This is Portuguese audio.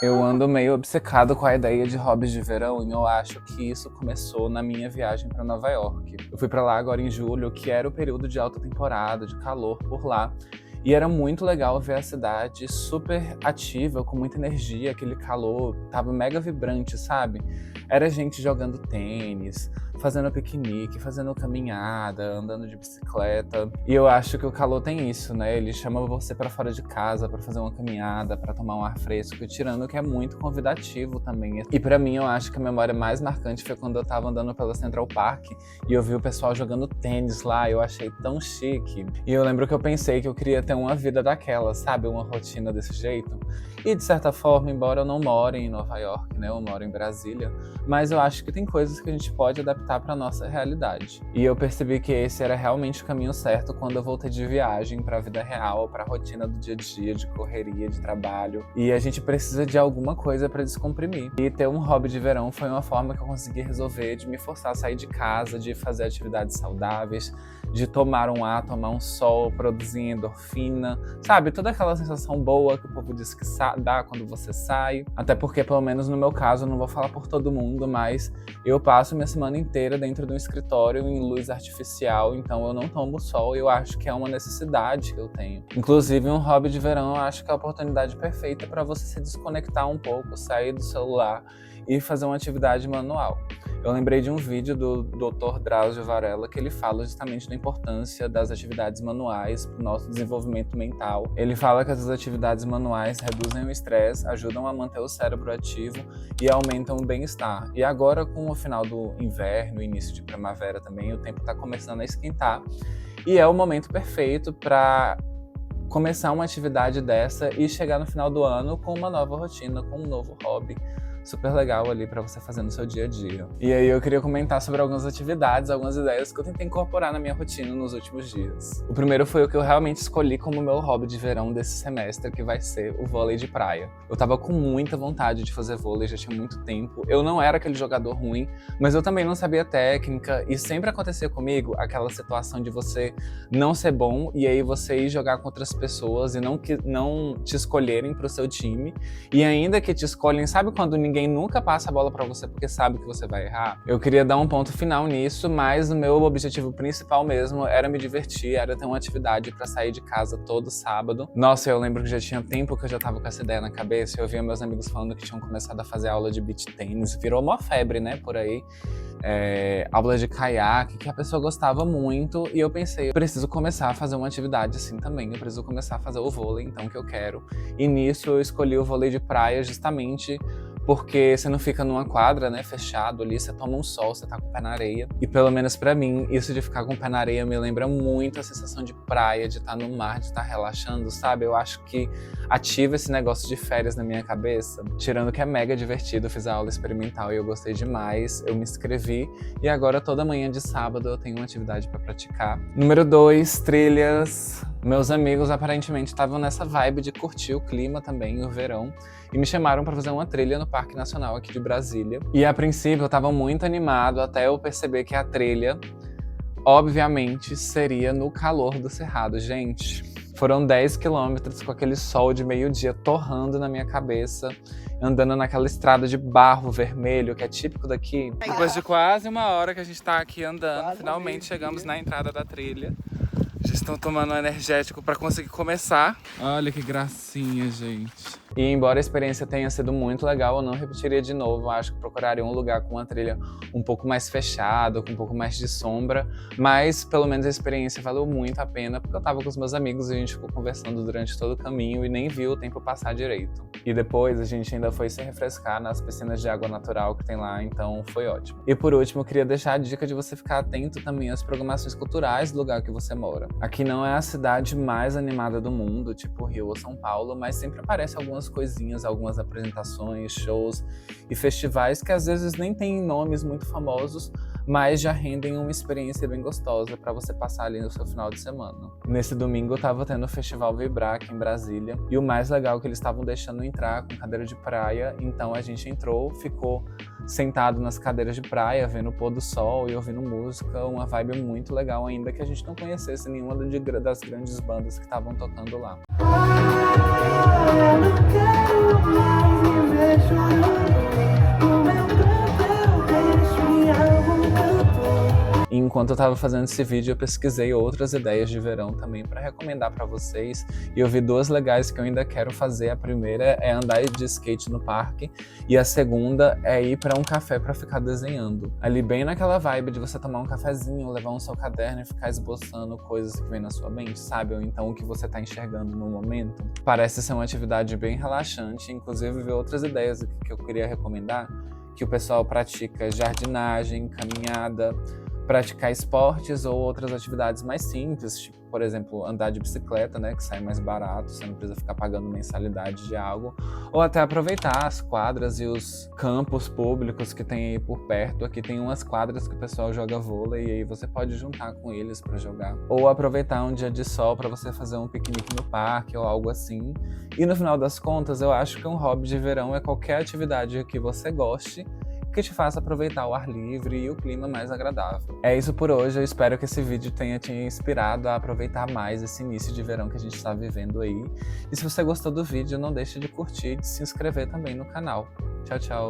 Eu ando meio obcecado com a ideia de hobbies de verão e eu acho que isso começou na minha viagem para Nova York. Eu fui para lá agora em julho, que era o período de alta temporada, de calor por lá. E era muito legal ver a cidade super ativa, com muita energia, aquele calor tava mega vibrante, sabe? Era gente jogando tênis, fazendo piquenique, fazendo caminhada, andando de bicicleta. E eu acho que o calor tem isso, né? Ele chama você pra fora de casa pra fazer uma caminhada, pra tomar um ar fresco, tirando que é muito convidativo também. E pra mim, eu acho que a memória mais marcante foi quando eu tava andando pela Central Park e eu vi o pessoal jogando tênis lá. Eu achei tão chique. E eu lembro que eu pensei que eu queria ter uma vida daquela, sabe? Uma rotina desse jeito. E de certa forma, embora eu não more em Nova York, né? Eu moro em Brasília, mas eu acho que tem coisas que a gente pode adaptar para nossa realidade. E eu percebi que esse era realmente o caminho certo quando eu voltei de viagem para a vida real, para a rotina do dia a dia, de correria, de trabalho. E a gente precisa de alguma coisa para descomprimir. E ter um hobby de verão foi uma forma que eu consegui resolver de me forçar a sair de casa, de fazer atividades saudáveis, de tomar um ar, tomar um sol, produzir endorfina, sabe? Toda aquela sensação boa que o povo diz que dá quando você sai. Até porque, pelo menos no meu caso, eu não vou falar por todo mundo, mas eu passo minha semana inteira dentro de um escritório em luz artificial, então eu não tomo sol e eu acho que é uma necessidade que eu tenho. Inclusive, um hobby de verão eu acho que é a oportunidade perfeita para você se desconectar um pouco, sair do celular e fazer uma atividade manual. Eu lembrei de um vídeo do Dr. Drauzio Varella que ele fala justamente da importância das atividades manuais para o nosso desenvolvimento mental. Ele fala que essas atividades manuais reduzem o estresse, ajudam a manter o cérebro ativo e aumentam o bem-estar. E agora, com o final do inverno e início de primavera também, o tempo está começando a esquentar e é o momento perfeito para começar uma atividade dessa e chegar no final do ano com uma nova rotina, com um novo hobby super legal ali pra você fazer no seu dia a dia. E aí eu queria comentar sobre algumas atividades, algumas ideias que eu tentei incorporar na minha rotina nos últimos dias. O primeiro foi o que eu realmente escolhi como meu hobby de verão desse semestre, que vai ser o vôlei de praia. Eu tava com muita vontade de fazer vôlei, já tinha muito tempo. Eu não era aquele jogador ruim, mas eu também não sabia técnica e sempre acontecia comigo aquela situação de você não ser bom e aí você ir jogar com outras pessoas e não te escolherem pro seu time. E ainda que te escolhem, sabe quando ninguém nunca passa a bola pra você porque sabe que você vai errar? Eu queria dar um ponto final nisso, mas o meu objetivo principal mesmo era me divertir, era ter uma atividade pra sair de casa todo sábado. Nossa, eu lembro que já tinha tempo que eu já tava com essa ideia na cabeça, eu via meus amigos falando que tinham começado a fazer aula de beach tennis, virou uma febre, né, por aí. Aula de caiaque, que a pessoa gostava muito, e eu pensei, eu preciso começar a fazer uma atividade assim também, eu preciso começar a fazer o vôlei, então, que eu quero. E nisso eu escolhi o vôlei de praia justamente porque você não fica numa quadra, né, fechado ali, você toma um sol, você tá com o pé na areia. E pelo menos pra mim, isso de ficar com o pé na areia me lembra muito a sensação de praia, de estar no mar, de estar relaxando, sabe? Eu acho que ativa esse negócio de férias na minha cabeça. Tirando que é mega divertido, eu fiz a aula experimental e eu gostei demais, eu me inscrevi e agora toda manhã de sábado eu tenho uma atividade pra praticar. Número 2, trilhas. Meus amigos aparentemente estavam nessa vibe de curtir o clima também, o verão, e me chamaram para fazer uma trilha no Parque Nacional aqui de Brasília. E a princípio eu estava muito animado até eu perceber que a trilha, obviamente, seria no calor do Cerrado. Gente, foram 10 quilômetros com aquele sol de meio-dia torrando na minha cabeça, andando naquela estrada de barro vermelho que é típico daqui. Depois de quase uma hora que a gente tá aqui andando, finalmente chegamos na entrada da trilha. Já estão tomando um energético para conseguir começar. Olha que gracinha, gente. E embora a experiência tenha sido muito legal, eu não repetiria de novo. Acho que procuraria um lugar com uma trilha um pouco mais fechada, com um pouco mais de sombra. Mas pelo menos a experiência valeu muito a pena, porque eu tava com os meus amigos e a gente ficou conversando durante todo o caminho e nem viu o tempo passar direito. E depois a gente ainda foi se refrescar nas piscinas de água natural que tem lá, então foi ótimo. E por último, eu queria deixar a dica de você ficar atento também às programações culturais do lugar que você mora. Aqui não é a cidade mais animada do mundo, tipo Rio ou São Paulo, mas sempre aparecem algumas coisinhas, algumas apresentações, shows e festivais que às vezes nem têm nomes muito famosos, mas já rendem uma experiência bem gostosa para você passar ali no seu final de semana. Nesse domingo eu tava tendo o Festival Vibrar aqui em Brasília, e o mais legal é que eles estavam deixando entrar com cadeira de praia, então a gente entrou, ficou sentado nas cadeiras de praia, vendo o pôr do sol e ouvindo música, uma vibe muito legal, ainda que a gente não conhecesse nenhuma das grandes bandas que estavam tocando lá. Eu não quero mais me ver chorando. O meu pranto eu deixo em algum canto. E enquanto eu tava fazendo esse vídeo, eu pesquisei outras ideias de verão também para recomendar para vocês. E eu vi duas legais que eu ainda quero fazer. A primeira é andar de skate no parque e a segunda é ir para um café para ficar desenhando. Ali bem naquela vibe de você tomar um cafezinho, levar um seu caderno e ficar esboçando coisas que vem na sua mente, sabe? Ou então o que você tá enxergando no momento. Parece ser uma atividade bem relaxante. Inclusive, vi outras ideias aqui que eu queria recomendar, que o pessoal pratica jardinagem, caminhada, praticar esportes ou outras atividades mais simples, tipo, por exemplo, andar de bicicleta, né, que sai mais barato, você não precisa ficar pagando mensalidade de algo, ou até aproveitar as quadras e os campos públicos que tem aí por perto. Aqui tem umas quadras que o pessoal joga vôlei e aí você pode juntar com eles para jogar, ou aproveitar um dia de sol para você fazer um piquenique no parque ou algo assim. E no final das contas, eu acho que um hobby de verão é qualquer atividade que você goste, que te faça aproveitar o ar livre e o clima mais agradável. É isso por hoje, eu espero que esse vídeo tenha te inspirado a aproveitar mais esse início de verão que a gente está vivendo aí. E se você gostou do vídeo, não deixe de curtir e de se inscrever também no canal. Tchau, tchau!